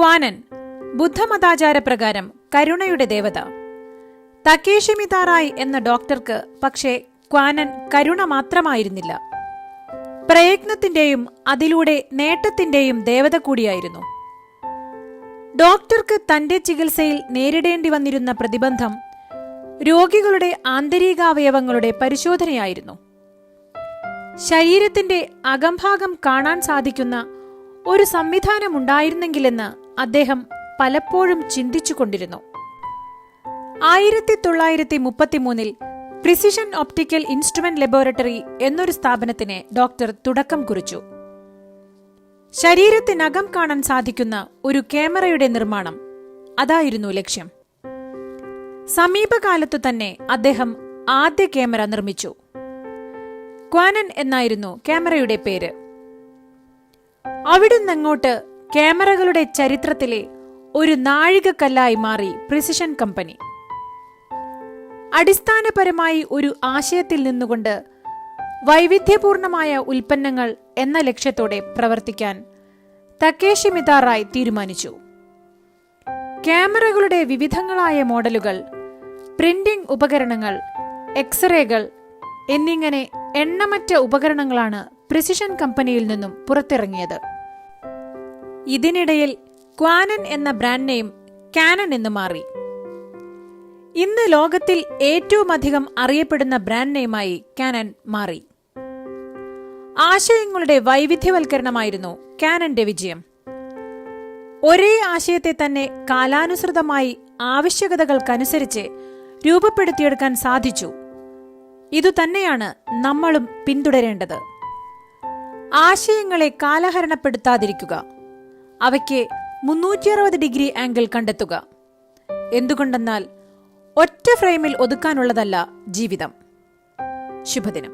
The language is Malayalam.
ക്വാനൻ, ബുദ്ധമതാചാരപ്രകാരം കരുണയുടെ ദേവത. തകേഷി മിതാറായി എന്ന ഡോക്ടർക്ക് പക്ഷേ ക്വാനൻ കരുണ മാത്രമായിരുന്നില്ല, പ്രയത്നത്തിന്റെയും അതിലൂടെ നേട്ടത്തിന്റെയും ദേവത കൂടിയായിരുന്നു. ഡോക്ടർക്ക് തന്റെ ചികിത്സയിൽ നേരിടേണ്ടി വന്നിരുന്ന പ്രതിബന്ധം രോഗികളുടെ ആന്തരികാവയവങ്ങളുടെ പരിശോധനയായിരുന്നു. ശരീരത്തിന്റെ അകംഭാഗം കാണാൻ സാധിക്കുന്ന ഒരു സംവിധാനമുണ്ടായിരുന്നെങ്കിലെന്ന് അദ്ദേഹം പലപ്പോഴും ചിന്തിച്ചുകൊണ്ടിരുന്നു. 1933 പ്രിസിഷൻ ഒപ്റ്റിക്കൽ ഇൻസ്ട്രുമെന്റ് ലബോറട്ടറി എന്നൊരു സ്ഥാപനത്തിന് ഡോക്ടർ തുടക്കം കുറിച്ചു. ശരീരത്തിനകം കാണാൻ സാധിക്കുന്ന ഒരു ക്യാമറയുടെ നിർമ്മാണം, അതായിരുന്നു ലക്ഷ്യം. സമീപകാലത്തു തന്നെ അദ്ദേഹം ആദ്യ ക്യാമറ നിർമ്മിച്ചു. ക്വാനൻ എന്നായിരുന്നു ക്യാമറയുടെ പേര്. അവിടുന്നങ്ങോട്ട് ക്യാമറകളുടെ ചരിത്രത്തിലെ ഒരു നാഴികക്കല്ലായി മാറി പ്രിസിഷൻ കമ്പനി. അടിസ്ഥാനപരമായി ഒരു ആശയത്തിൽ നിന്നുകൊണ്ട് വൈവിധ്യപൂർണമായ ഉൽപ്പന്നങ്ങൾ എന്ന ലക്ഷ്യത്തോടെ പ്രവർത്തിക്കാൻ തകേഷി മിതാറായി തീരുമാനിച്ചു. ക്യാമറകളുടെ വിവിധങ്ങളായ മോഡലുകൾ, പ്രിന്റിംഗ് ഉപകരണങ്ങൾ, എക്സ്റേകൾ എന്നിങ്ങനെ എണ്ണമറ്റ ഉപകരണങ്ങളാണ് പ്രിസിഷൻ കമ്പനിയിൽ നിന്നും പുറത്തിറങ്ങിയത്. ഇതിനിടയിൽ ക്വാനൻ എന്ന ബ്രാൻഡ് നെയിം കാനൺ എന്ന് മാറി. ഇന്ന് ലോകത്തിൽ ഏറ്റവുമധികം അറിയപ്പെടുന്ന ബ്രാൻഡ് നെയിമായി കാനൺ മാറി. ആശയങ്ങളുടെ വൈവിധ്യവൽക്കരണമായിരുന്നു കാനന്റെ വിജയം. ഒരേ ആശയത്തെ തന്നെ കാലാനുസൃതമായി ആവശ്യകതകൾക്കനുസരിച്ച് രൂപപ്പെടുത്തിയെടുക്കാൻ സാധിച്ചു. ഇതുതന്നെയാണ് നമ്മളും പിന്തുടരേണ്ടത്. ആശയങ്ങളെ കാലഹരണപ്പെടുത്താതിരിക്കുക, അവയ്ക്ക് 360 ഡിഗ്രി ആംഗിൾ കണ്ടെത്തുക. എന്തുകൊണ്ടെന്നാൽ ഒറ്റ ഫ്രെയിമിൽ ഒതുക്കാനുള്ളതല്ല ജീവിതം. ശുഭദിനം.